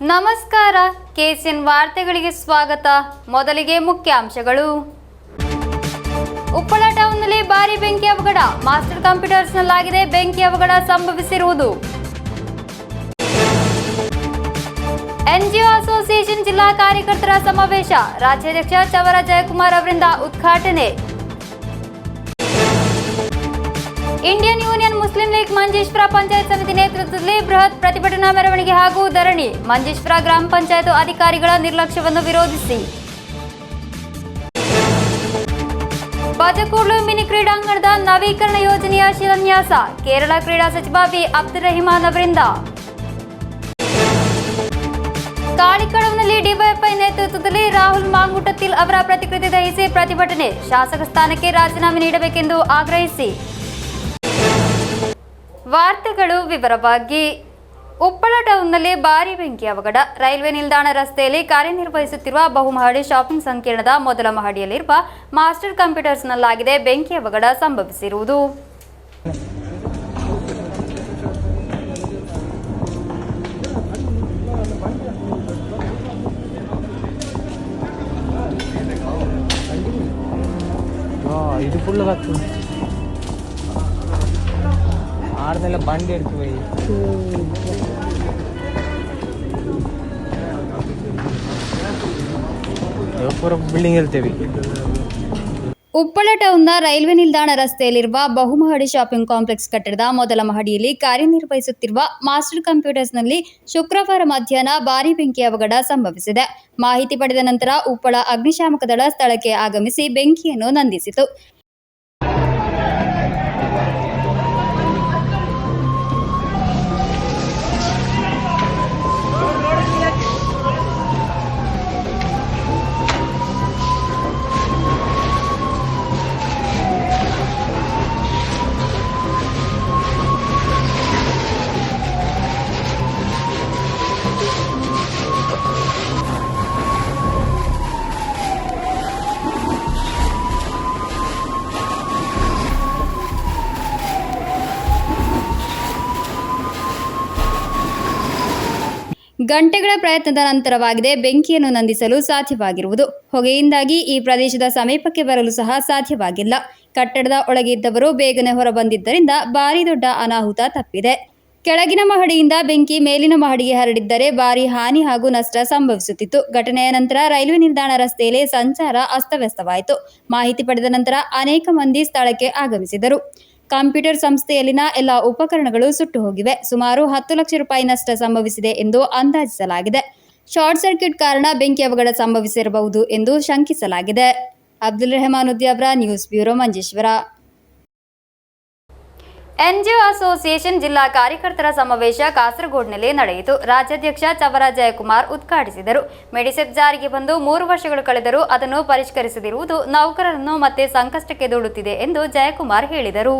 ನಮಸ್ಕಾರ, ಕೆಸಿಎನ್ ವಾರ್ತೆಗಳಿಗೆ ಸ್ವಾಗತ. ಮೊದಲಿಗೆ ಮುಖ್ಯಾಂಶಗಳು. ಉಪ್ಪಳ ಟೌನ್ನಲ್ಲಿ ಭಾರಿ ಬೆಂಕಿ ಅವಘಡ, ಮಾಸ್ಟರ್ ಕಂಪ್ಯೂಟರ್ಸ್ನಲ್ಲಾಗಿದೆ ಬೆಂಕಿ ಅವಘಡ ಸಂಭವಿಸಿರುವುದು. ಎನ್ಜಿಒ ಅಸೋಸಿಯೇಷನ್ ಜಿಲ್ಲಾ ಕಾರ್ಯಕರ್ತರ ಸಮಾವೇಶ, ರಾಜ್ಯಾಧ್ಯಕ್ಷ ಚವರ ಜಯಕುಮಾರ್ ಅವರಿಂದ ಉದ್ಘಾಟನೆ. Indian union Muslim league Manjeshwar panchayat ಸಮಿತಿ ನೇತೃತ್ವದಲ್ಲಿ ಬೃಹತ್ ಪ್ರತಿಭಟನಾ ಮೆರವಣಿಗೆ ಹಾಗೂ ಧರಣಿ. ಮಂಜೇಶ್ವರ ಗ್ರಾಮ ಪಂಚಾಯತ್ ಅಧಿಕಾರಿಗಳ ನಿರ್ಲಕ್ಷ್ಯವನ್ನು ವಿರೋಧಿಸಿ. ಬಾಜಕೋಡ್ಲು ಮಿನಿ ಕ್ರೀಡಾಂಗಣದ ನವೀಕರಣ ಯೋಜನೆಯ ಶಿಲಾನ್ಯಾಸ, ಕೇರಳ ಕ್ರೀಡಾ ಸಚಿವ ವಿ ಅಬ್ದುಲ್ ರಹಿಮಾನ್ ಅವರಿಂದ. ಕಾಳಿಕಡವಿನಲ್ಲಿ ಡಿವೈಎಫ್ಐ ನೇತೃತ್ವದಲ್ಲಿ ರಾಹುಲ್ ಮಾಂಗುಟತಿಲ್ ಅವರ ಪ್ರತಿಕೃತಿ ದಹಿಸಿ ಪ್ರತಿಭಟನೆ, ಶಾಸಕ ಸ್ಥಾನಕ್ಕೆ ರಾಜೀನಾಮೆ ನೀಡಬೇಕೆಂದು ಆಗ್ರಹಿಸಿ. ವಾರ್ತೆಗಳು ವಿವರವಾಗಿ. ಉಪ್ಪಳ ಟೌನ್ನಲ್ಲಿ ಭಾರಿ ಬೆಂಕಿ ಅವಘಡ, ರೈಲ್ವೆ ನಿಲ್ದಾಣ ರಸ್ತೆಯಲ್ಲಿ ಕಾರ್ಯನಿರ್ವಹಿಸುತ್ತಿರುವ ಬಹುಮಹಡಿ ಶಾಪಿಂಗ್ ಸಂಕೀರ್ಣದ ಮೊದಲ ಮಹಡಿಯಲ್ಲಿರುವ ಮಾಸ್ಟರ್ ಕಂಪ್ಯೂಟರ್ಸ್ನಲ್ಲಾಗಿದೆ ಬೆಂಕಿ ಅವಘಡ ಸಂಭವಿಸಿರುವುದು. ಇದು ಫುಲ್ ಆಡ್ದೆಲ್ಲ ಬಂಡಿ ಇರ್ತೀವಿ. ಬಿಲ್ಡಿಂಗ್ ಇರ್ತೀವಿ. ಉಪ್ಪಳ ಟೌನ್ನ ರೈಲ್ವೆ ನಿಲ್ದಾಣ ರಸ್ತೆಯಲ್ಲಿರುವ ಬಹುಮಹಡಿ ಶಾಪಿಂಗ್ ಕಾಂಪ್ಲೆಕ್ಸ್ ಕಟ್ಟಡದ ಮೊದಲ ಮಹಡಿಯಲ್ಲಿ ಕಾರ್ಯನಿರ್ವಹಿಸುತ್ತಿರುವ ಮಾಸ್ಟರ್ ಕಂಪ್ಯೂಟರ್ಸ್ನಲ್ಲಿ ಶುಕ್ರವಾರ ಮಧ್ಯಾಹ್ನ ಭಾರೀ ಬೆಂಕಿ ಅವಘಡ ಸಂಭವಿಸಿದೆ. ಮಾಹಿತಿ ಪಡೆದ ನಂತರ ಉಪ್ಪಳ ಅಗ್ನಿಶಾಮಕ ದಳ ಸ್ಥಳಕ್ಕೆ ಆಗಮಿಸಿ ಬೆಂಕಿಯನ್ನು ನಂದಿಸಿತು. ಗಂಟೆಗಳ ಪ್ರಯತ್ನದ ನಂತರವಾಗಿದೆ ಬೆಂಕಿಯನ್ನು ನಂದಿಸಲು ಸಾಧ್ಯವಾಗಿರುವುದು. ಹೊಗೆಯಿಂದಾಗಿ ಈ ಪ್ರದೇಶದ ಸಮೀಪಕ್ಕೆ ಬರಲು ಸಹ ಸಾಧ್ಯವಾಗಿಲ್ಲ. ಕಟ್ಟಡದ ಒಳಗೆ ಇದ್ದವರು ಬೇಗನೆ ಹೊರಬಂದಿದ್ದರಿಂದ ಭಾರಿ ದೊಡ್ಡ ಅನಾಹುತ ತಪ್ಪಿದೆ. ಕೆಳಗಿನ ಮಹಡಿಯಿಂದ ಬೆಂಕಿ ಮೇಲಿನ ಮಹಡಿಗೆ ಹರಡಿದ್ದರೆ ಭಾರಿ ಹಾನಿ ಹಾಗೂ ನಷ್ಟ ಸಂಭವಿಸುತ್ತಿತ್ತು. ಘಟನೆಯ ನಂತರ ರೈಲ್ವೆ ನಿಲ್ದಾಣ ರಸ್ತೆಯಲ್ಲಿ ಸಂಚಾರ ಅಸ್ತವ್ಯಸ್ತವಾಯಿತು. ಮಾಹಿತಿ ಪಡೆದ ನಂತರ ಅನೇಕ ಮಂದಿ ಸ್ಥಳಕ್ಕೆ ಆಗಮಿಸಿದರು. ಕಂಪ್ಯೂಟರ್ ಸಂಸ್ಥೆಯಲ್ಲಿನ ಎಲ್ಲ ಉಪಕರಣಗಳು ಸುಟ್ಟು ಹೋಗಿವೆ. ಸುಮಾರು 10 ಲಕ್ಷ ರೂಪಾಯಿ ನಷ್ಟ ಸಂಭವಿಸಿದೆ ಎಂದು ಅಂದಾಜಿಸಲಾಗಿದೆ. ಶಾರ್ಟ್ ಸರ್ಕ್ಯೂಟ್ ಕಾರಣ ಬೆಂಕಿ ಅವಘಡ ಸಂಭವಿಸಿರಬಹುದು ಎಂದು ಶಂಕಿಸಲಾಗಿದೆ. Abdul Rehman Udyavar, news bureau, Manjeshwar. NGO association ಜಿಲ್ಲಾ ಕಾರ್ಯಕರ್ತರ ಸಮಾವೇಶ ಕಾಸರಗೋಡಿನಲ್ಲಿ ನಡೆಯಿತು. ರಾಜ್ಯಾಧ್ಯಕ್ಷ ಚವರ ಜಯಕುಮಾರ್ ಉದ್ಘಾಟಿಸಿದರು. ಮೆಡಿಸೆಪ್ ಜಾರಿಗೆ ಬಂದು 3 ವರ್ಷಗಳು ಕಳೆದರೂ ಅದನ್ನು ಪರಿಷ್ಕರಿಸದಿರುವುದು ನೌಕರರನ್ನು ಮತ್ತೆ ಸಂಕಷ್ಟಕ್ಕೆ ದೂಡುತ್ತಿದೆ ಎಂದು ಜಯಕುಮಾರ್ ಹೇಳಿದರು.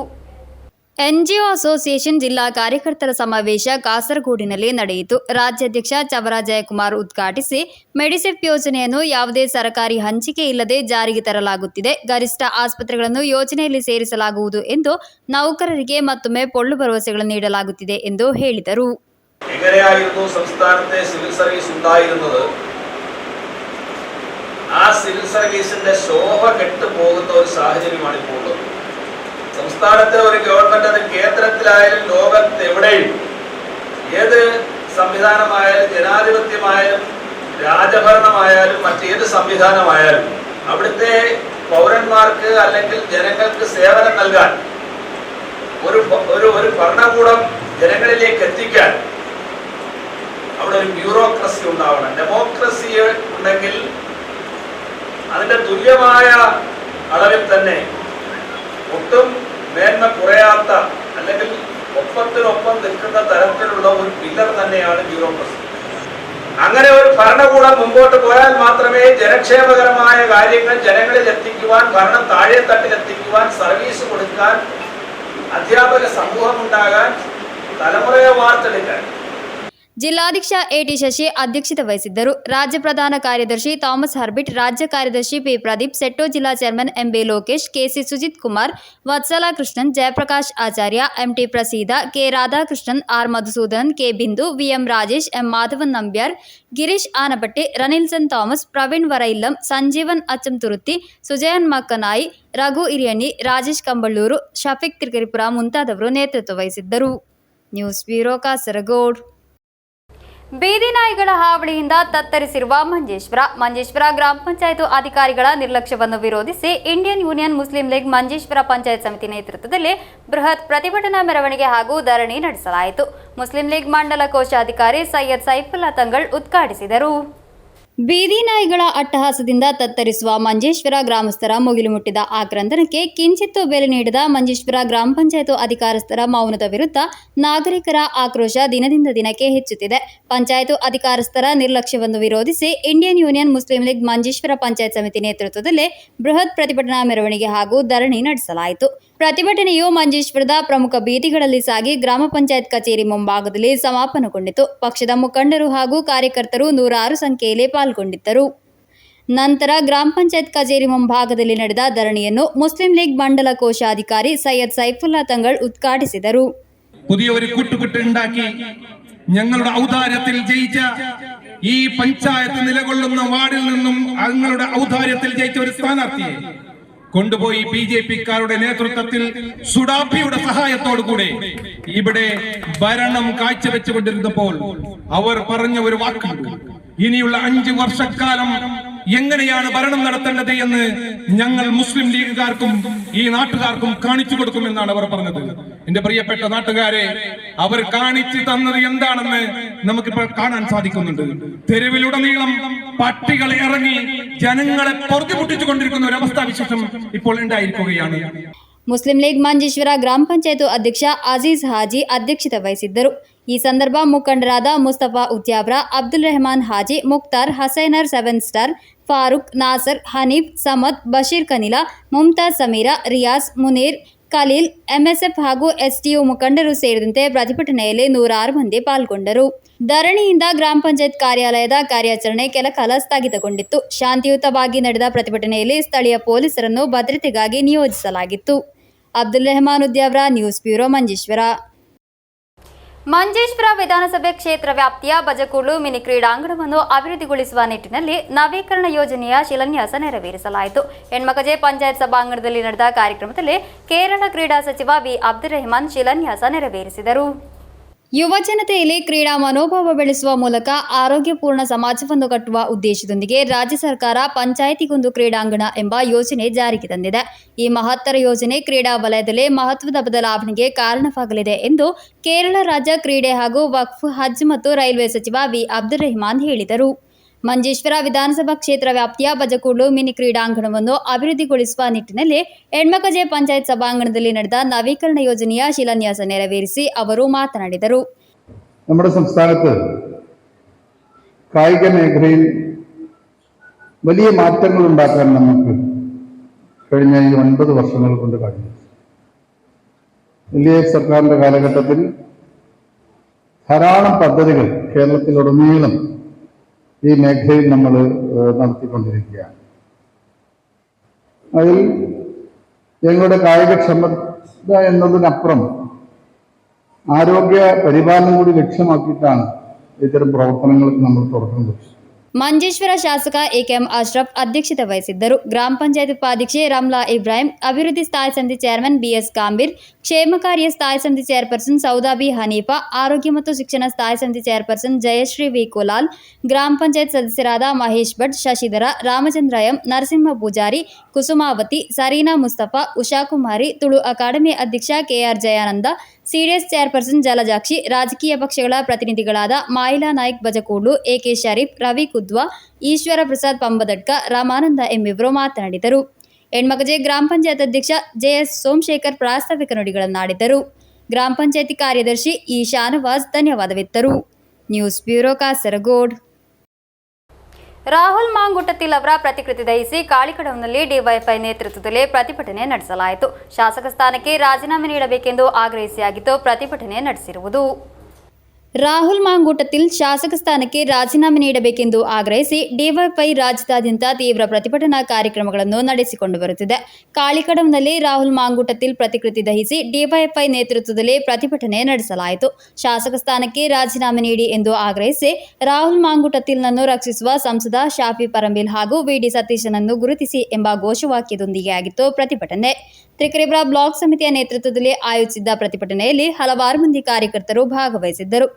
ಎನ್ಜಿಒ ಅಸೋಸಿಯೇಷನ್ ಜಿಲ್ಲಾ ಕಾರ್ಯಕರ್ತರ ಸಮಾವೇಶ ಕಾಸರಗೋಡಿನಲ್ಲಿ ನಡೆಯಿತು. ರಾಜ್ಯಾಧ್ಯಕ್ಷ ಚವರ ಜಯಕುಮಾರ್ ಉದ್ಘಾಟಿಸಿ, ಮೆಡಿಸೆಪ್ ಯೋಜನೆಯನ್ನು ಯಾವುದೇ ಸರ್ಕಾರಿ ಹಂಚಿಕೆ ಇಲ್ಲದೆ ಜಾರಿಗೆ ತರಲಾಗುತ್ತಿದೆ. ಗರಿಷ್ಠ ಆಸ್ಪತ್ರೆಗಳನ್ನು ಯೋಜನೆಯಲ್ಲಿ ಸೇರಿಸಲಾಗುವುದು ಎಂದು ನೌಕರರಿಗೆ മൊത്തമേ പൊള്ളു ഭരവസകൾ നീടലാಗುತ್ತಿದೆ ಎಂದು ಹೇಳಿದರು. എങ്ങനെയായിരുന്നു സംസ്ഥാനത്തെ സിവിൽ സർവീസ് ഉണ്ടായിരുന്നത്? ആ സിവിൽ സർവീസിന്റെ ശോഭ കെട്ടുപോകുന്ന ഒരു സാഹചര്യമാണ് ഇപ്പോൾ ഉള്ളത്. സംസ്ഥാനത്തെ ഒരു ഗവൺമെന്റ് അത് കേന്ദ്രത്തിലായാലും ലോകത്ത് എവിടെയും ഏത് സംവിധാനമായാലും ജനാധിപത്യമായാലും രാജഭരണമായാലും മറ്റേത് സംവിധാനമായാലും അവിടുത്തെ പൗരന്മാർക്ക് അല്ലെങ്കിൽ ജനങ്ങൾക്ക് സേവനം നൽകാൻ ഒരു ഭരണകൂടം ജനങ്ങളിലേക്ക് എത്തിക്കാൻ അവിടെ ഒരു ബ്യൂറോക്രസി ഉണ്ടാവണം. ഡെമോക്രസി ഉണ്ടെങ്കിൽ അതിന്റെ തുല്യമായ അളവിൽ തന്നെ ഒട്ടും മേന്മ കുറയാത്ത അല്ലെങ്കിൽ ഒപ്പത്തിനൊപ്പം നിൽക്കുന്ന തരത്തിലുള്ള ഒരു പില്ലർ തന്നെയാണ് ബ്യൂറോക്രസി. അങ്ങനെ ഒരു ഭരണകൂടം മുമ്പോട്ട് പോയാൽ മാത്രമേ ജനക്ഷേമകരമായ കാര്യങ്ങൾ ജനങ്ങളിൽ എത്തിക്കുവാൻ, ഭരണം താഴെ തട്ടിലെത്തിക്കുവാൻ, സർവീസ് കൊടുക്കാൻ, അധ്യാപക സമൂഹം ഉണ്ടാകാൻ, തലമുറയെ വാർത്തെടുക്കാൻ. ಜಿಲ್ಲಾಧ್ಯಕ್ಷ ಎಟಿ ಶಶಿ ಅಧ್ಯಕ್ಷತೆ ವಹಿಸಿದ್ದರು. ರಾಜ್ಯ ಪ್ರಧಾನ ಕಾರ್ಯದರ್ಶಿ ಥಾಮಸ್ ಹರ್ಬಿಟ್, ರಾಜ್ಯ ಕಾರ್ಯದರ್ಶಿ ಪಿ ಪ್ರದೀಪ್, ಸೆಟ್ಟೋ ಜಿಲ್ಲಾ chairman MB Lokesh, KC Sujith Kumar, Vatsala Krishnan, Jayaprakash Acharya, MT Praseeda, K Radhakrishnan, R Madhusudan, K Bindu, VM Rajesh, M Madhavan Nambiar, Girish Anapatti, Ranilson Thomas, Praveen Varayilam, Sanjeevan Achanthuruthi, Sujayan Makkanayi, Raghu Hiriyanni, Rajesh Kamballur, Shafeeq Trikaripur ಮುಂತಾದವರು ನೇತೃತ್ವ ವಹಿಸಿದ್ದರು. News bureau Kasaragod. ಬೀದಿ ನಾಯಿಗಳ ಹಾವಳಿಯಿಂದ ತತ್ತರಿಸಿರುವ ಮಂಜೇಶ್ವರ ಗ್ರಾಮ ಪಂಚಾಯತ್ ಅಧಿಕಾರಿಗಳ ನಿರ್ಲಕ್ಷ್ಯವನ್ನು ವಿರೋಧಿಸಿ Indian union Muslim league Manjeshwar panchayat ಸಮಿತಿ ನೇತೃತ್ವದಲ್ಲಿ ಬೃಹತ್ ಪ್ರತಿಭಟನಾ ಮೆರವಣಿಗೆ ಹಾಗೂ ಧರಣಿ ನಡೆಸಲಾಯಿತು. ಮುಸ್ಲಿಂ ಲೀಗ್ ಮಂಡಲ ಕೋಶಾಧಿಕಾರಿ ಸೈಯದ್ ಸೈಫುಲ್ಲಾ ತಂಗಳ್ ಉದ್ಘಾಟಿಸಿದರು. ಬೀದಿ ನಾಯಿಗಳ ಅಟ್ಟಹಾಸದಿಂದ ತತ್ತರಿಸುವ ಮಂಜೇಶ್ವರ ಗ್ರಾಮಸ್ಥರ ಮುಗಿಲು ಮುಟ್ಟಿದ ಆಕ್ರಂದನಕ್ಕೆ ಕಿಂಚಿತ್ತೂ ಬೆಲೆ ನೀಡದ ಮಂಜೇಶ್ವರ ಗ್ರಾಮ ಪಂಚಾಯತ್ ಅಧಿಕಾರಸ್ಥರ ಮೌನದ ವಿರುದ್ಧ ನಾಗರಿಕರ ಆಕ್ರೋಶ ದಿನದಿಂದ ದಿನಕ್ಕೆ ಹೆಚ್ಚುತ್ತಿದೆ. ಪಂಚಾಯತ್ ಅಧಿಕಾರಸ್ಥರ ನಿರ್ಲಕ್ಷ್ಯವನ್ನು ವಿರೋಧಿಸಿ Indian union Muslim league Manjeshwar panchayat ಸಮಿತಿ ನೇತೃತ್ವದಲ್ಲಿ ಬೃಹತ್ ಪ್ರತಿಭಟನಾ ಮೆರವಣಿಗೆ ಹಾಗೂ ಧರಣಿ ನಡೆಸಲಾಯಿತು. ಪ್ರತಿಭಟನೆಯು ಮಂಜೇಶ್ವರದ ಪ್ರಮುಖ ಬೀದಿಗಳಲ್ಲಿ ಸಾಗಿ ಗ್ರಾಮ ಪಂಚಾಯತ್ ಕಚೇರಿ ಮುಂಭಾಗದಲ್ಲಿ ಸಮಾಪನಗೊಂಡಿತು. ಪಕ್ಷದ ಮುಖಂಡರು ಹಾಗೂ ಕಾರ್ಯಕರ್ತರು ನೂರಾರು ಸಂಖ್ಯೆಯಲ್ಲಿ ಪಾಲ್ಗೊಂಡಿದ್ದರು. ನಂತರ ಗ್ರಾಮ ಪಂಚಾಯತ್ ಕಚೇರಿ ಮುಂಭಾಗದಲ್ಲಿ ನಡೆದ ಧರಣಿಯನ್ನು ಮುಸ್ಲಿಂ ലീഗ് മണ്ഡല കോശാധികാരി സയ്യദ് സൈഫുല്ലാ തങ്ങൾ ഉദ്ഘാടിಸಿದರು. പുതിയൊരു കൂട്ടുകെട്ടുണ്ടാക്കി ഞങ്ങളുടെ ഔദാര്യത്തിൽ ജയിച്ച ഈ പഞ്ചായത്ത് നിലകൊള്ളുന്ന വാർഡിൽ നിന്നും ഞങ്ങളുടെ ഔദാര്യത്തിൽ ജയിച്ച ഒരു സ്ഥാനാർത്ഥിയെ കൊണ്ടുപോയി ബിജെപിക്കാരുടെ നേതൃത്വത്തിൽ സുഡാപ്പിയുടെ സഹായത്തോടു കൂടെ ഇവിടെ ഭരണം കാഴ്ചവെച്ചുകൊണ്ടിരുന്നപ്പോൾ അവർ പറഞ്ഞ ഒരു വാക്കുണ്ട്, ഇനിയുള്ള 5 വർഷക്കാലം എങ്ങനെയാണ് ഭരണം നടത്തേണ്ടത് എന്ന് ഞങ്ങൾ മുസ്ലിം ലീഗുകാർക്കും ഈ നാട്ടുകാർക്കും കാണിച്ചു കൊടുക്കുമെന്നാണ് അവർ പറഞ്ഞത്. എന്റെ പ്രിയപ്പെട്ട നാട്ടുകാരെ, അവർ കാണിച്ചു തന്നത് എന്താണെന്ന് നമുക്കിപ്പോൾ കാണാൻ സാധിക്കുന്നുണ്ട്. തെരുവിലുടനീളം പട്ടികൾ ഇറങ്ങി ജനങ്ങളെ പൊറുതിമുട്ടിച്ചുകൊണ്ടിരിക്കുന്ന ഒരു അവസ്ഥാവിശേഷം ഇപ്പോൾ ഉണ്ടായിരിക്കുകയാണ്. ಮುಸ್ಲಿಂ ಲೀಗ್ ಮಂಜೇಶ್ವರ ಗ್ರಾಮ ಪಂಚಾಯತ್ ಅಧ್ಯಕ್ಷ ಅಜೀಜ್ ಹಾಜಿ ಅಧ್ಯಕ್ಷತೆ ವಹಿಸಿದ್ದರು. ಈ ಸಂದರ್ಭ ಮುಖಂಡರಾದ ಮುಸ್ತಫಾ ಉತ್ಯಾಬ್ರ, ಅಬ್ದುಲ್ ರೆಹಮಾನ್ ಹಾಜಿ, ಮುಕ್ತಾರ್, ಹಸೈನರ್ 7 ಸ್ಟಾರ್, ಫಾರೂಕ್, ನಾಸರ್, ಹನೀಫ್, ಸಮದ್, ಬಶೀರ್ ಕನಿಲಾ, ಮುಮ್ತಾಜ್ ಸಮೀರಾ, ರಿಯಾಜ್, ಮುನೀರ್, ಖಲೀಲ್, ಎಂಎಸ್ಎಫ್ ಹಾಗೂ ಎಸ್ಟಿಯು ಮುಖಂಡರು ಸೇರಿದಂತೆ ಪ್ರತಿಭಟನೆಯಲ್ಲಿ 106 ಮಂದಿ ಪಾಲ್ಗೊಂಡರು. ಧರಣಿಯಿಂದ ಗ್ರಾಮ ಪಂಚಾಯತ್ ಕಾರ್ಯಾಲಯದ ಕಾರ್ಯಾಚರಣೆ ಕೆಲಕಾಲ ಸ್ಥಗಿತಗೊಂಡಿತ್ತು. ಶಾಂತಿಯುತವಾಗಿ ನಡೆದ ಪ್ರತಿಭಟನೆಯಲ್ಲಿ ಸ್ಥಳೀಯ ಪೊಲೀಸರನ್ನು ಭದ್ರತೆಗಾಗಿ ನಿಯೋಜಿಸಲಾಗಿತ್ತು. Abdul Rehman Udyavar, news bureau, Manjeshwar. ಮಂಜೇಶ್ವರ ವಿಧಾನಸಭೆ ಕ್ಷೇತ್ರ ವ್ಯಾಪ್ತಿಯ ಬಜಕೂಡ್ಲು ಮಿನಿ ಕ್ರೀಡಾಂಗಣವನ್ನು ಅಭಿವೃದ್ಧಿಗೊಳಿಸುವ ನಿಟ್ಟಿನಲ್ಲಿ ನವೀಕರಣ ಯೋಜನೆಯ ಶಿಲಾನ್ಯಾಸ ನೆರವೇರಿಸಲಾಯಿತು. ಹೆಣ್ಮಕಜೆ ಪಂಚಾಯತ್ ಸಭಾಂಗಣದಲ್ಲಿ ನಡೆದ ಕಾರ್ಯಕ್ರಮದಲ್ಲಿ ಕೇರಳ ಕ್ರೀಡಾ ಸಚಿವ ವಿ ಅಬ್ದುಲ್ ರೆಹಮಾನ್ ಶಿಲಾನ್ಯಾಸ ನೆರವೇರಿಸಿದರು. ಯುವ ಜನತೆಯಲ್ಲಿ ಕ್ರೀಡಾ ಮನೋಭಾವ ಬೆಳೆಸುವ ಮೂಲಕ ಆರೋಗ್ಯಪೂರ್ಣ ಸಮಾಜವನ್ನು ಕಟ್ಟುವ ಉದ್ದೇಶದೊಂದಿಗೆ ರಾಜ್ಯ ಸರ್ಕಾರ ಪಂಚಾಯಿತಿಗೊಂದು ಕ್ರೀಡಾಂಗಣ ಎಂಬ ಯೋಜನೆ ಜಾರಿಗೆ ತಂದಿದೆ. ಈ ಮಹತ್ತರ ಯೋಜನೆ ಕ್ರೀಡಾ ವಲಯದಲ್ಲಿ ಮಹತ್ವದ ಬದಲಾವಣೆಗೆ ಕಾರಣವಾಗಲಿದೆ ಎಂದು ಕೇರಳ ರಾಜ್ಯ ಕ್ರೀಡೆ ಹಾಗೂ ವಕ್ಫ್, ಹಜ್ ಮತ್ತು ರೈಲ್ವೆ ಸಚಿವ ವಿ ಅಬ್ದುಲ್ ರೆಹಮಾನ್ ಹೇಳಿದರು. ಮಂಜೇಶ್ವರ ವಿಧಾನಸಭಾ ಕ್ಷೇತ್ರ ವ್ಯಾಪ್ತಿಯ ಬಜಕೂಡ್ಲು ಮಿನಿ ಕ್ರೀಡಾಂಗಣವನ್ನು ಅಭಿವೃದ್ಧಿಗೊಳಿಸುವ ನಿಟ್ಟಿನಲ್ಲಿ ಹೆಣ್ಮಕಜೆ ಪಂಚಾಯತ್ ಸಭಾಂಗಣದಲ್ಲಿ ನಡೆದ ನವೀಕರಣ ಯೋಜನೆಯ ಶಿಲಾನ್ಯಾಸ ನೆರವೇರಿಸಿ ಅವರು ಮಾತನಾಡಿದರು. നമ്മുടെ സംസ്ഥാനത്ത് കായിക മേഖലയിൽ വലിയ മാറ്റങ്ങൾ ഉണ്ടാക്കാൻ നമുക്ക് കഴിഞ്ഞ ഈ 9 വർഷങ്ങൾ കൊണ്ട് കഴിഞ്ഞു. വലിയ സർക്കാരിന്റെ കാലഘട്ടത്തിൽ ധാരാളം പദ്ധതികൾ കേരളത്തിലുടനീളം ഈ മേഖലയിൽ നമ്മൾ നടത്തിക്കൊണ്ടിരിക്കുകയാണ്. അതിൽ ഞങ്ങളുടെ കായികക്ഷമത എന്നതിനപ്പുറം ആരോഗ്യ പരിപാലനം കൂടി ലക്ഷ്യമാക്കിയിട്ടാണ് ഇത്തരം പ്രവർത്തനങ്ങൾക്ക് നമ്മൾ തുടക്കം കുറിച്ചത്. ಮಂಜೇಶ್ವರ ಶಾಸಕ ಎಕೆಎಂ ಅಶ್ರಫ್ ಅಧ್ಯಕ್ಷತೆ ವಹಿಸಿದ್ದರು. ಗ್ರಾಮ ಪಂಚಾಯತ್ ಉಪಾಧ್ಯಕ್ಷೆ ರಮ್ಲಾ ಇಬ್ರಾಹಿಂ, ಅಭಿವೃದ್ಧಿ ಸ್ಥಾಯಿ ಸಮಿತಿ ಚೇರ್ಮನ್ ಬಿಎಸ್ ಕಾಂಬೀರ್, ಕ್ಷೇಮ ಕಾರ್ಯ ಸ್ಥಾಯಿ ಸಮಿತಿ ಚೇರ್ಪರ್ಸನ್ ಸೌದಾಬಿ ಹನೀಫಾ, ಆರೋಗ್ಯ ಮತ್ತು ಶಿಕ್ಷಣ ಸ್ಥಾಯಿ ಸಮಿತಿ ಚೇರ್ಪರ್ಸನ್ ಜಯಶ್ರೀ ವಿ ಕೋಲಾಲ್, ಗ್ರಾಮ ಪಂಚಾಯತ್ ಸದಸ್ಯರಾದ ಮಹೇಶ್ ಭಟ್, ಶಶಿಧರ, ರಾಮಚಂದ್ರ ಎಂ, ನರಸಿಂಹ ಪೂಜಾರಿ, ಕುಸುಮಾವತಿ, ಸರೀನಾ ಮುಸ್ತಫಾ, ಉಷಾಕುಮಾರಿ, ತುಳು ಅಕಾಡೆಮಿ ಅಧ್ಯಕ್ಷ KR Jayananda, CDS chairperson Jalajakshi, ರಾಜಕೀಯ ಪಕ್ಷಗಳ ಪ್ರತಿನಿಧಿಗಳಾದ ಮಾಯಿಲಾ ನಾಯ್ಕ್ ಬಜಕೂಡ್ಲು, ಎಕೆ ಶರೀಫ್, ರವಿ ಕುದ್ವಾ, ಈಶ್ವರ ಪ್ರಸಾದ್ ಪಂಬದಡ್ಕ, ರಾಮಾನಂದ ಎಂಬಿವರು ಮಾತನಾಡಿದರು. ಹೆಣ್ಮಕಜೆ ಗ್ರಾಮ ಪಂಚಾಯತ್ ಅಧ್ಯಕ್ಷ ಜೆಎಸ್ ಸೋಮಶೇಖರ್ ಪ್ರಾಸ್ತಾವಿಕ ನುಡಿಗಳನ್ನಾಡಿದರು. ಗ್ರಾಮ ಪಂಚಾಯತಿ ಕಾರ್ಯದರ್ಶಿ ಇ ಶಾನವಾಜ್ ಧನ್ಯವಾದವಿತ್ತರು. News bureau, Kasaragod. ರಾಹುಲ್ ಮಾಂಗುಟತಿಲ್ ಅವರ ಪ್ರತಿಕೃತಿ ದಹಿಸಿ ಕಾಳಿಕಡಂನಲ್ಲಿ ಡಿವೈಎಫ್ಐ ನೇತೃತ್ವದಲ್ಲಿ ಪ್ರತಿಭಟನೆ ನಡೆಸಲಾಯಿತು. ಶಾಸಕ ಸ್ಥಾನಕ್ಕೆ ರಾಜೀನಾಮೆ ನೀಡಬೇಕೆಂದು ಆಗ್ರಹಿಸಿಯಾಗಿದ್ದು ಪ್ರತಿಭಟನೆ ನಡೆಸಿರುವುದು. ರಾಹುಲ್ ಮಾಂಗೂಟത്തിൽ ಶಾಸಕ ಸ್ಥಾನಕ್ಕೆ ರಾಜೀನಾಮೆ ನೀಡಬೇಕೆಂದು ಆಗ್ರಹಿಸಿ ಡಿವೈಎಫ್ಐ ರಾಜ್ಯದಾದ್ಯಂತ ತೀವ್ರ ಪ್ರತಿಭಟನಾ ಕಾರ್ಯಕ್ರಮಗಳನ್ನು ನಡೆಸಿಕೊಂಡು ಬರುತ್ತಿದೆ. ಕಾಳಿಕಡಂನಲ್ಲಿ ರಾಹುಲ್ ಮಾಂಗೂಟത്തിൽ ಪ್ರತಿಕೃತಿ ದಹಿಸಿ ಡಿವೈಎಫ್ಐ ನೇತೃತ್ವದಲ್ಲಿ ಪ್ರತಿಭಟನೆ ನಡೆಸಲಾಯಿತು. ಶಾಸಕ ಸ್ಥಾನಕ್ಕೆ ರಾಜೀನಾಮೆ ನೀಡಿ ಎಂದು ಆಗ್ರಹಿಸಿ ರಾಹುಲ್ ಮಾಂಗೂಟತಿಲ್ನನ್ನು ರಕ್ಷಿಸುವ ಸಂಸದ ಶಾಫಿ ಪರಂಬಿಲ್ ಹಾಗೂ ವಿಡಿ ಸತೀಶನನ್ನು ಗುರುತಿಸಿ ಎಂಬ ಘೋಷವಾಕ್ಯದೊಂದಿಗೆ ಆಗಿತ್ತು ಪ್ರತಿಭಟನೆ. ತ್ರಿಕರಿಪುರ ಬ್ಲಾಕ್ ಸಮಿತಿಯ ನೇತೃತ್ವದಲ್ಲಿ ಆಯೋಜಿಸಿದ್ದ ಪ್ರತಿಭಟನೆಯಲ್ಲಿ ಹಲವಾರು ಮಂದಿ ಕಾರ್ಯಕರ್ತರು ಭಾಗವಹಿಸಿದ್ದರು.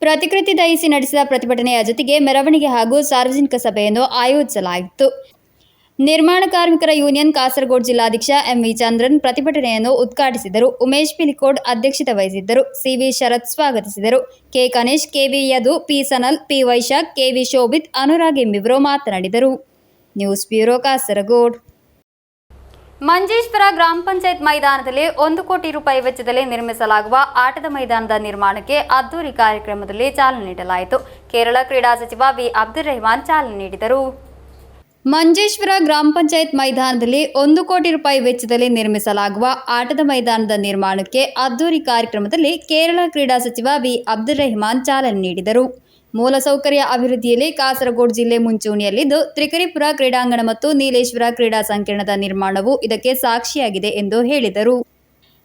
ಪ್ರತಿಕೃತಿ ದಹಿಸಿ ನಡೆಸಿದ ಪ್ರತಿಭಟನೆಯ ಜೊತೆಗೆ ಮೆರವಣಿಗೆ ಹಾಗೂ ಸಾರ್ವಜನಿಕ ಸಭೆಯನ್ನು ಆಯೋಜಿಸಲಾಗಿತ್ತು. ನಿರ್ಮಾಣ ಕಾರ್ಮಿಕರ ಯೂನಿಯನ್ ಕಾಸರಗೋಡು ಜಿಲ್ಲಾಧ್ಯಕ್ಷ ಎಂವಿ ಚಂದ್ರನ್ ಪ್ರತಿಭಟನೆಯನ್ನು ಉದ್ಘಾಟಿಸಿದರು. ಉಮೇಶ್ ಪಿಲಿಕೋಡ್ ಅಧ್ಯಕ್ಷತೆ ವಹಿಸಿದ್ದರು. ಸಿವಿ ಶರತ್ ಸ್ವಾಗತಿಸಿದರು. K Ganesh, KV Yadu, P Sanal, P Vaishakh, KV Shobhith, Anurag ಎಂಬಿವರು ಮಾತನಾಡಿದರು. News bureau Kasaragod. ಮಂಜೇಶ್ವರ ಗ್ರಾಮ ಪಂಚಾಯತ್ ಮೈದಾನದಲ್ಲಿ 1 ಕೋಟಿ ರೂಪಾಯಿ ವೆಚ್ಚದಲ್ಲಿ ನಿರ್ಮಿಸಲಾಗುವ ಆಟದ ಮೈದಾನದ ನಿರ್ಮಾಣಕ್ಕೆ ಅದ್ದೂರಿ ಕಾರ್ಯಕ್ರಮದಲ್ಲಿ ಚಾಲನೆ ನೀಡಲಾಯಿತು. ಕೇರಳ ಕ್ರೀಡಾ ಸಚಿವ ವಿ ಅಬ್ದುಲ್ ರೆಹಮಾನ್ ಚಾಲನೆ ನೀಡಿದರು. ಮಂಜೇಶ್ವರ ಗ್ರಾಮ ಪಂಚಾಯತ್ ಮೈದಾನದಲ್ಲಿ 1 ಕೋಟಿ ರೂಪಾಯಿ ವೆಚ್ಚದಲ್ಲಿ ನಿರ್ಮಿಸಲಾಗುವ ಆಟದ ಮೈದಾನದ ನಿರ್ಮಾಣಕ್ಕೆ ಅದ್ದೂರಿ ಕಾರ್ಯಕ್ರಮದಲ್ಲಿ ಕೇರಳ ಕ್ರೀಡಾ ಸಚಿವ ವಿ ಅಬ್ದುಲ್ ರೆಹಮಾನ್ ಚಾಲನೆ ನೀಡಿದರು. ಮೂಲಸೌಕರ್ಯ ಅಭಿವೃದ್ಧಿಯಲ್ಲಿ ಕಾಸರಗೋಡು ಜಿಲ್ಲೆ ಮುಂಚೂಣಿಯಲ್ಲಿದ್ದು, ತ್ರಿಕರಿಪುರ ಕ್ರೀಡಾಂಗಣ ಮತ್ತು ನೀಲೇಶ್ವರ ಕ್ರೀಡಾ ಸಂಕೀರ್ಣದ ನಿರ್ಮಾಣವು ಇದಕ್ಕೆ ಸಾಕ್ಷಿಯಾಗಿದೆ ಎಂದು ಹೇಳಿದರು.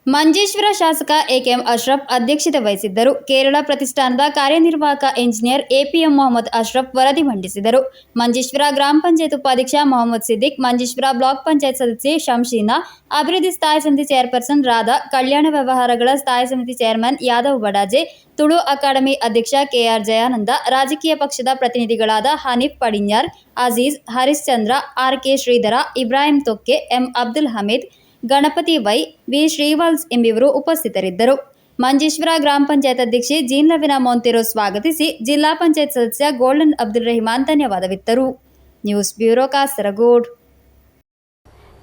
ಮಂಜೇಶ್ವರ ಶಾಸಕ ಎಕೆಎಂ ಅಶ್ರಫ್ ಅಧ್ಯಕ್ಷತೆ ವಹಿಸಿದ್ದರು. ಕೇರಳ ಪ್ರತಿಷ್ಠಾನದ ಕಾರ್ಯನಿರ್ವಾಹಕ ಇಂಜಿನಿಯರ್ ಎಪಿಎಂ ಮೊಹಮ್ಮದ್ ಅಶ್ರಫ್ ವರದಿ ಮಂಡಿಸಿದರು. ಮಂಜೇಶ್ವರ ಗ್ರಾಮ ಪಂಚಾಯತ್ ಉಪಾಧ್ಯಕ್ಷ ಮೊಹಮ್ಮದ್ ಸಿದ್ದಿಕ್, ಮಂಜೇಶ್ವರ ಬ್ಲಾಕ್ ಪಂಚಾಯತ್ ಸದಸ್ಯೆ ಶಂಶೀನಾ, ಅಭಿವೃದ್ಧಿ ಸ್ಥಾಯಿ ಸಮಿತಿ ಚೇರ್ಪರ್ಸನ್ ರಾಧಾ, ಕಲ್ಯಾಣ ವ್ಯವಹಾರಗಳ ಸ್ಥಾಯಿ ಸಮಿತಿ ಚೇರ್ಮನ್ ಯಾದವ್ ಬಡಾಜೆ, ತುಳು ಅಕಾಡೆಮಿ ಅಧ್ಯಕ್ಷ ಕೆಆರ್ ಜಯಾನಂದ, ರಾಜಕೀಯ ಪಕ್ಷದ ಪ್ರತಿನಿಧಿಗಳಾದ Haneef Padinhar, Aziz, Harishchandra, RK Sridhara, Ibrahim Thokke, M Abdul Hameed, Ganapathi Y, V Srivals ಎಂಬಿವರು ಉಪಸ್ಥಿತರಿದ್ದರು. ಮಂಜೇಶ್ವರ ಗ್ರಾಮ ಪಂಚಾಯತ್ ಅಧ್ಯಕ್ಷೆ ಜೀನ್ ಲವಿನಾ ಮೊಂತೆರೋ ಸ್ವಾಗತಿಸಿ ಜಿಲ್ಲಾ ಪಂಚಾಯತ್ ಸದಸ್ಯ ಗೋಲ್ಡನ್ ಅಬ್ದುಲ್ ರೆಹಮಾನ್ ಧನ್ಯವಾದವಿತ್ತರು. News bureau Kasaragod.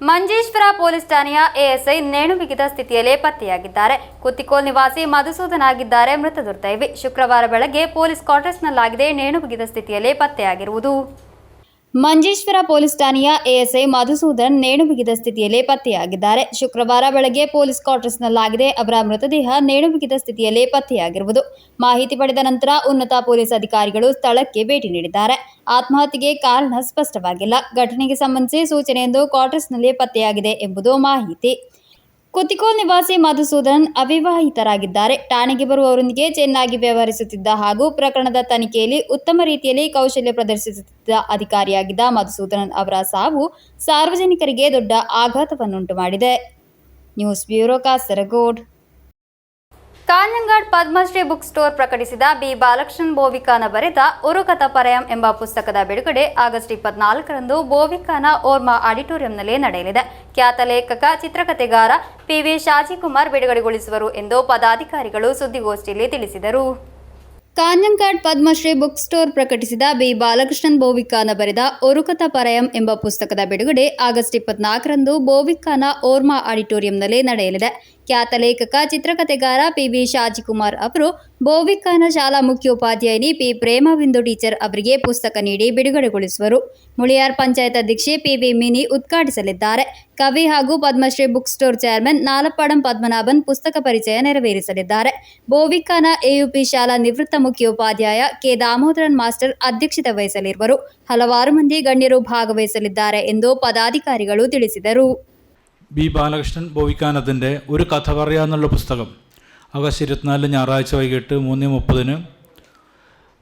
Manjeshwar police ಠಾಣೆಯ ಎಎಸ್ಐ ನೇಣು ಬಿಗಿದ ಸ್ಥಿತಿಯಲ್ಲೇ ಪತ್ತೆಯಾಗಿದ್ದಾರೆ. ಕುತ್ತಿಕೋಲ್ ನಿವಾಸಿ ಮಧುಸೂದನ್ ಆಗಿದ್ದಾರೆ ಮೃತ ದುರ್ದೈವಿ. ಶುಕ್ರವಾರ ಬೆಳಗ್ಗೆ ಪೊಲೀಸ್ ಕ್ವಾರ್ಟರ್ಸ್ನಲ್ಲಾಗಿದೆ ನೇಣು ಬಿಗಿದ ಸ್ಥಿತಿಯಲ್ಲೇ ಪತ್ತೆಯಾಗಿರುವುದು. ಮಂಜೇಶ್ವರ ಪೊಲೀಸ್ ಠಾಣೆಯ ಎಎಸ್ಐ ಮಧುಸೂದನ್ ನೇಣು ಬಿಗಿದ ಸ್ಥಿತಿಯಲ್ಲೇ ಪತ್ತೆಯಾಗಿದ್ದಾರೆ. ಶುಕ್ರವಾರ ಬೆಳಗ್ಗೆ ಪೊಲೀಸ್ ಕ್ವಾರ್ಟರ್ಸ್ನಲ್ಲಾಗಿದೆ ಅವರ ಮೃತದೇಹ ನೇಣು ಬಿಗಿದ ಸ್ಥಿತಿಯಲ್ಲೇ ಪತ್ತೆಯಾಗಿರುವುದು. ಮಾಹಿತಿ ಪಡೆದ ನಂತರ ಉನ್ನತ ಪೊಲೀಸ್ ಅಧಿಕಾರಿಗಳು ಸ್ಥಳಕ್ಕೆ ಭೇಟಿ ನೀಡಿದ್ದಾರೆ. ಆತ್ಮಹತ್ಯೆಗೆ ಕಾರಣ ಸ್ಪಷ್ಟವಾಗಿಲ್ಲ. ಘಟನೆಗೆ ಸಂಬಂಧಿಸಿ ಸೂಚನೆಯೊಂದು ಕ್ವಾರ್ಟರ್ಸ್ನಲ್ಲಿ ಪತ್ತೆಯಾಗಿದೆ ಎಂಬುದು ಮಾಹಿತಿ. ಕುತ್ತಿಕೋಲ್ ನಿವಾಸಿ ಮಧುಸೂದನ್ ಅವಿವಾಹಿತರಾಗಿದ್ದಾರೆ. ಠಾಣೆಗೆ ಬರುವವರೊಂದಿಗೆ ಚೆನ್ನಾಗಿ ವ್ಯವಹರಿಸುತ್ತಿದ್ದ ಹಾಗೂ ಪ್ರಕರಣದ ತನಿಖೆಯಲ್ಲಿ ಉತ್ತಮ ರೀತಿಯಲ್ಲಿ ಕೌಶಲ್ಯ ಪ್ರದರ್ಶಿಸುತ್ತಿದ್ದ ಅಧಿಕಾರಿಯಾಗಿದ್ದ ಮಧುಸೂದನ್ ಅವರ ಸಾವು ಸಾರ್ವಜನಿಕರಿಗೆ ದೊಡ್ಡ ಆಘಾತವನ್ನುಂಟು ಮಾಡಿದೆ. News bureau Kasaragod. Kanhangad Padmashri book store ಪ್ರಕಟಿಸಿದ ಬಿ ಬಾಲಕೃಷ್ಣನ್ ಬೋವಿಕಾನ ಬರೆದ ಉರುಕಥ ಪರಯಂ ಎಂಬ ಪುಸ್ತಕದ ಬಿಡುಗಡೆ ಆಗಸ್ಟ್ 24ರಂದು ಬೋವಿಕಾನ ಓರ್ಮಾ ಆಡಿಟೋರಿಯಂನಲ್ಲಿ ನಡೆಯಲಿದೆ. ಖ್ಯಾತ ಲೇಖಕ, ಚಿತ್ರಕಥೆಗಾರ ಪಿವಿ ಶಾಜಿಕುಮಾರ್ ಬಿಡುಗಡೆಗೊಳಿಸುವರು ಎಂದು ಪದಾಧಿಕಾರಿಗಳು ಸುದ್ದಿಗೋಷ್ಠಿಯಲ್ಲಿ ತಿಳಿಸಿದರು. ಕಾಂಜಂಗಾಡ್ ಪದ್ಮಶ್ರೀ ಬುಕ್ ಸ್ಟೋರ್ ಪ್ರಕಟಿಸಿದ ಬಿ ಬಾಲಕೃಷ್ಣನ್ ಬೋವಿಕಾನ ಬರೆದ ಒರುಕಥ ಪರಯಂ ಎಂಬ ಪುಸ್ತಕದ ಬಿಡುಗಡೆ ಆಗಸ್ಟ್ 24ರಂದು ಬೋವಿಕಾನ ಓರ್ಮಾ ಆಡಿಟೋರಿಯಂನಲ್ಲಿ ನಡೆಯಲಿದೆ. ಖ್ಯಾತ ಲೇಖಕ, ಚಿತ್ರಕಥೆಗಾರ ಪಿವಿ ಶಾಜಿಕುಮಾರ್ ಅವರು ಬೋವಿಕಾನ ಶಾಲಾ ಮುಖ್ಯೋಪಾಧ್ಯಾಯಿನಿ ಪಿ ಪ್ರೇಮಬಿಂದು ಟೀಚರ್ ಅವರಿಗೆ ಪುಸ್ತಕ ನೀಡಿ ಬಿಡುಗಡೆಗೊಳಿಸುವರು. ಮುಳಿಯಾರ್ ಪಂಚಾಯತ್ ಅಧ್ಯಕ್ಷೆ ಪಿವಿ ಮಿನಿ ಉದ್ಘಾಟಿಸಲಿದ್ದಾರೆ. ಕವಿ ಹಾಗೂ Padmashri book store chairman Nalappadam Padmanabhan ಪುಸ್ತಕ ಪರಿಚಯ ನೆರವೇರಿಸಲಿದ್ದಾರೆ. ಬೋವಿಕಾನ ಎಯುಪಿ ಶಾಲಾ ನಿವೃತ್ತ ಮುಖ್ಯೋಪಾಧ್ಯಾಯ ಕೆ ದಾಮೋದರನ್ ಮಾಸ್ಟರ್ ಅಧ್ಯಕ್ಷತೆ ವಹಿಸಲಿರುವರು. ಹಲವಾರು ಮಂದಿ ಗಣ್ಯರು ಭಾಗವಹಿಸಲಿದ್ದಾರೆ ಎಂದು പദാധികാരികൾ ತಿಳಿಸಿದರು. ബി ബാലകൃഷ്ണൻ ബോവിക്കാനത്തിൻ്റെ ഒരു കഥ പറയാന്നുള്ള പുസ്തകം ആഗസ്റ്റ് 24 ഞായറാഴ്ച വൈകിട്ട് 3:30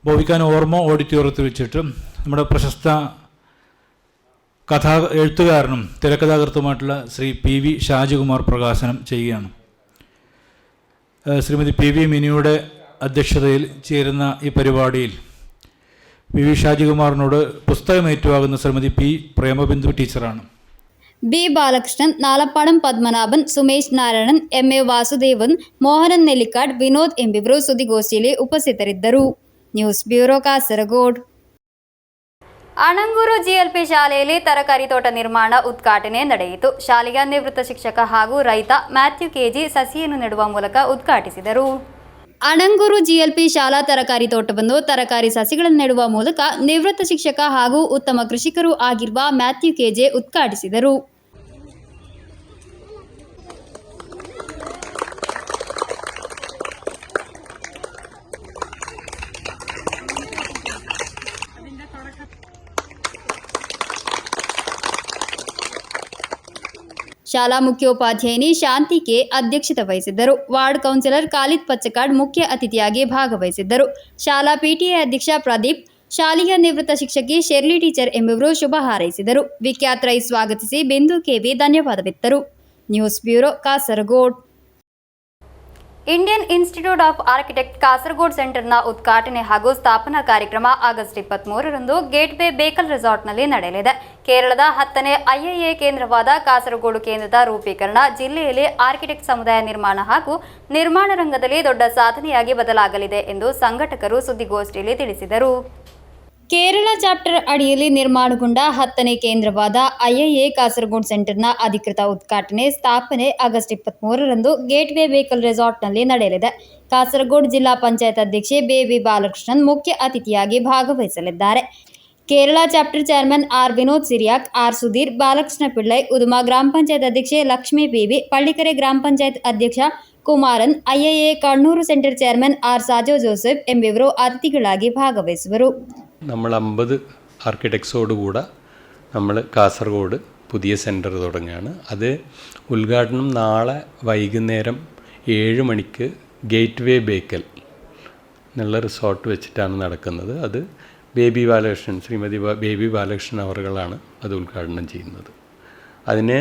ബോവിക്കാൻ ഓർമ്മ ഓഡിറ്റോറിയത്തിൽ വെച്ചിട്ട് നമ്മുടെ പ്രശസ്ത എഴുത്തുകാരനും തിരക്കഥാകൃത്തുമായിട്ടുള്ള ശ്രീ പി വി ഷാജികുമാർ പ്രകാശനം ചെയ്യുകയാണ്. ശ്രീമതി പി വി മിനിയുടെ അധ്യക്ഷതയിൽ ചേരുന്ന ഈ പരിപാടിയിൽ പി വി ഷാജികുമാറിനോട് പുസ്തകം ഏറ്റുവാകുന്ന ശ്രീമതി പി പ്രേമബിന്ദു ടീച്ചറാണ്. B Balakrishnan, Nalappadam Padmanabhan, Sumesh Narayanan, M A Vasudevan, Mohanan Nellikkad, Vinod ಎಂಬಿವರು ಸುದ್ದಿಗೋಷ್ಠಿಯಲ್ಲಿ ಉಪಸ್ಥಿತರಿದ್ದರು. News bureau Kasaragod. Anangoor GLP ಶಾಲೆಯಲ್ಲಿ ತರಕಾರಿ ತೋಟ ನಿರ್ಮಾಣ ಉದ್ಘಾಟನೆ ನಡೆಯಿತು. ಶಾಲೆಯ ನಿವೃತ್ತ ಶಿಕ್ಷಕ ಹಾಗೂ ರೈತ ಮ್ಯಾಥ್ಯೂ ಕೆಜಿ ಸಸಿಯನ್ನು ನೆಡುವ ಮೂಲಕ ಉದ್ಘಾಟಿಸಿದರು. ಅಣಂಗೂರು ಜಿಎಲ್ಪಿ ಶಾಲಾ ತರಕಾರಿ ತೋಟವನ್ನು ತರಕಾರಿ ಸಸಿಗಳನ್ನು ನೆಡುವ ಮೂಲಕ ನಿವೃತ್ತ ಶಿಕ್ಷಕ ಹಾಗೂ ಉತ್ತಮ ಕೃಷಿಕರೂ ಆಗಿರುವ ಮ್ಯಾಥ್ಯೂ ಕೆಜೆ ಉದ್ಘಾಟಿಸಿದರು. ಶಾಲಾ ಮುಖ್ಯೋಪಾಧ್ಯಾಯಿನಿ ಶಾಂತಿ ಕೆ ಅಧ್ಯಕ್ಷತೆ ವಹಿಸಿದ್ದರು. ವಾರ್ಡ್ ಕೌನ್ಸಿಲರ್ ಖಾಲಿದ್ ಪಚ್ಚಕಾಡ್ ಮುಖ್ಯ ಅತಿಥಿಯಾಗಿ ಭಾಗವಹಿಸಿದ್ದರು. ಶಾಲಾ ಪಿಟಿಎ ಅಧ್ಯಕ್ಷ ಪ್ರದೀಪ್, ಶಾಲೆಯ ನಿವೃತ್ತ ಶಿಕ್ಷಕಿ ಶೆರ್ಲಿ ಟೀಚರ್ ಎಂಬುವರು ಶುಭ ಹಾರೈಸಿದರು. ವಿಖ್ಯಾತ್ ರೈ ಸ್ವಾಗತಿಸಿ ಬಿಂದು ಕೆವಿ ಧನ್ಯವಾದವಿತ್ತರು. News bureau Kasaragod. Indian institute of architect Kasaragod ಸೆಂಟರ್ನ ಉದ್ಘಾಟನೆ ಹಾಗೂ ಸ್ಥಾಪನಾ ಕಾರ್ಯಕ್ರಮ ಆಗಸ್ಟ್ 23ರಂದು ಗೇಟ್ವೇ ಬೇಕಲ್ ರೆಸಾರ್ಟ್ನಲ್ಲಿ ನಡೆಯಲಿದೆ. ಕೇರಳದ 10ನೇ IIA ಕೇಂದ್ರವಾದ ಕಾಸರಗೋಡು ಕೇಂದ್ರದ ರೂಪೀಕರಣ ಜಿಲ್ಲೆಯಲ್ಲಿ ಆರ್ಕಿಟೆಕ್ಟ್ ಸಮುದಾಯ ನಿರ್ಮಾಣ ಹಾಗೂ ನಿರ್ಮಾಣ ರಂಗದಲ್ಲಿ ದೊಡ್ಡ ಸಾಧನೆಯಾಗಿ ಬದಲಾಗಲಿದೆ ಎಂದು ಸಂಘಟಕರು ಸುದ್ದಿಗೋಷ್ಠಿಯಲ್ಲಿ ತಿಳಿಸಿದರು. ಕೇರಳ ಚಾಪ್ಟರ್ ಅಡಿಯಲ್ಲಿ ನಿರ್ಮಾಣಗೊಂಡ 10ನೇ ಕೇಂದ್ರವಾದ IIA ಕಾಸರಗೋಡು ಸೆಂಟರ್ನ ಅಧಿಕೃತ ಉದ್ಘಾಟನೆ ಸ್ಥಾಪನೆ ಆಗಸ್ಟ್ 23ರಂದು ಗೇಟ್ವೇ ಬೇಕಲ್ ರೆಸಾರ್ಟ್ನಲ್ಲಿ ನಡೆಯಲಿದೆ. ಕಾಸರಗೋಡು ಜಿಲ್ಲಾ ಪಂಚಾಯತ್ ಅಧ್ಯಕ್ಷೆ ಬೇಬಿ ಬಾಲಕೃಷ್ಣನ್ ಮುಖ್ಯ ಅತಿಥಿಯಾಗಿ ಭಾಗವಹಿಸಲಿದ್ದಾರೆ. Kerala chapter chairman R Vinod Cyriac, R Sudheer, Balakrishna Pillai, Uduma ಗ್ರಾಮ ಪಂಚಾಯತ್ ಅಧ್ಯಕ್ಷೆ ಲಕ್ಷ್ಮೀ ಬೇಬಿ, ಪಳ್ಳಿಕೆರೆ ಗ್ರಾಮ ಪಂಚಾಯತ್ ಅಧ್ಯಕ್ಷ Kumaran, IIA Kannur centre chairman R Sajo Joseph എന്നിവരും അതിഥികളാಗಿ ഭാഗവഹിಸುವರು. നമ്മൾ 50 ആർക്കിടെക്ട്സോടുകൂടെ നമ്മൾ കാസർഗോഡ് പുതിയ സെൻറ്റർ തുടങ്ങുകയാണ്. അത് ഉദ്ഘാടനം നാളെ വൈകുന്നേരം 7 മണിക്ക് ഗേറ്റ്വേ ബേക്കൽ എന്നുള്ള റിസോർട്ട് വെച്ചിട്ടാണ് നടക്കുന്നത്. അത് ബേബി ബാലകൃഷ്ണൻ, ശ്രീമതി ബേബി ബാലകൃഷ്ണൻ അവറുകളാണ് അത് ഉദ്ഘാടനം ചെയ്യുന്നത്. അതിന്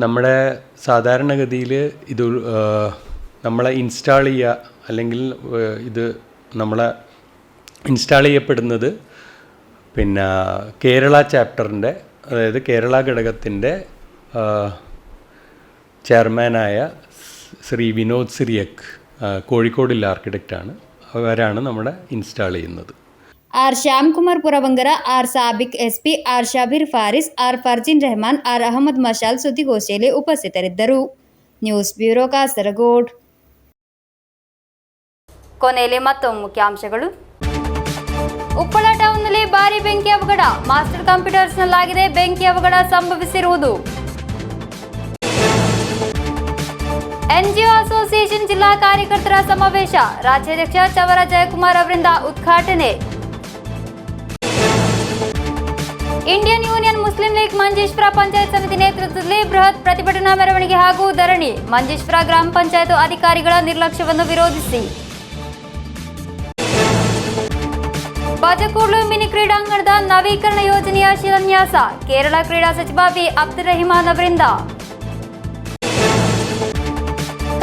നമ്മുടെ സാധാരണഗതിയിൽ ഇത് നമ്മളെ ഇൻസ്റ്റാൾ ചെയ്യുക അല്ലെങ്കിൽ ഇത് നമ്മളെ ഇൻസ്റ്റാൾ ചെയ്യപ്പെടുന്നത് പിന്നെ കേരള ചാപ്റ്ററിൻ്റെ, അതായത് കേരള ഘടകത്തിൻ്റെ ചെയർമാനായ ശ്രീ വിനോദ് സിറിയക്, കോഴിക്കോടുള്ള ആർക്കിടെക്റ്റാണ്. അവരാണ് നമ്മുടെ ഇൻസ്റ്റാൾ ചെയ്യുന്നത്. R Shyamkumar Puravankara, R Sabik SP, R Shabeer Faris, R Farjin Rehman, R Ahmed Mashal ಸುದ್ದಿಗೋಷ್ಠಿಯಲ್ಲಿ ಉಪಸ್ಥಿತರಿದ್ದರು. News bureau Kasaragod. ಕೊನೆಯಲ್ಲಿ ಮತ್ತೊಮ್ಮೆ ಮುಖ್ಯಾಂಶಗಳು. ಉಪ್ಪಳ ಟೌನ್ನಲ್ಲಿ ಭಾರಿ ಬೆಂಕಿ ಅವಘಡ, ಮಾಸ್ಟರ್ ಕಂಪ್ಯೂಟರ್ಸ್ನಲ್ಲಾಗಿದೆ ಬೆಂಕಿ ಅವಘಡ ಸಂಭವಿಸಿರುವುದು. NGO ಅಸೋಸಿಯೇಷನ್ ಜಿಲ್ಲಾ ಕಾರ್ಯಕರ್ತರ ಸಮಾವೇಶ, ರಾಜ್ಯಾಧ್ಯಕ್ಷ ಚವರ ಜಯಕುಮಾರ್ ಅವರಿಂದ ಉದ್ಘಾಟನೆ. Indian union Muslim league Manjeshwar panchayat ಸಮಿತಿ ನೇತೃತ್ವದಲ್ಲಿ ಬೃಹತ್ ಪ್ರತಿಭಟನಾ ಮೆರವಣಿಗೆ ಹಾಗೂ ಧರಣಿ, ಮಂಜೇಶ್ವರ ಗ್ರಾಮ ಪಂಚಾಯತ್ ಅಧಿಕಾರಿಗಳ ನಿರ್ಲಕ್ಷ್ಯವನ್ನು ವಿರೋಧಿಸಿ. ಬಾಜಕೂಡ್ಲು ಮಿನಿ ಕ್ರೀಡಾಂಗಣದ ನವೀಕರಣ ಯೋಜನೆಯ ಶಿಲಾನ್ಯಾಸ, ಕೇರಳ ಕ್ರೀಡಾ ಸಚಿವ ವಿ ಅಬ್ದುಲ್ ರಹಿಮಾನ್ ಅವರಿಂದ.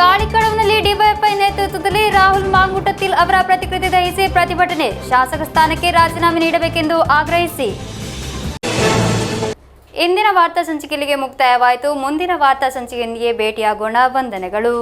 ಕಾಳಿಕಡವಿನಲ್ಲಿ ಡಿವೈಎಫ್ಐ ನೇತೃತ್ವದಲ್ಲಿ ರಾಹುಲ್ ಮಾಂಗುಟತಿಲ್ ಅವರ ಪ್ರತಿಕೃತಿ ದಹಿಸಿ ಪ್ರತಿಭಟನೆ, ಶಾಸಕ ಸ್ಥಾನಕ್ಕೆ ರಾಜೀನಾಮೆ ನೀಡಬೇಕೆಂದು ಆಗ್ರಹಿಸಿ. ಇಂದಿನ ವಾರ್ತಾ ಸಂಚಿಕೆಗೆ ಮುಕ್ತಾಯವಾಯಿತು. ಮುಂದಿನ ವಾರ್ತಾ ಸಂಚಿಕೆಯೊಂದಿಗೆ ಭೇಟಿಯಾಗೋಣ. ವಂದನೆಗಳು.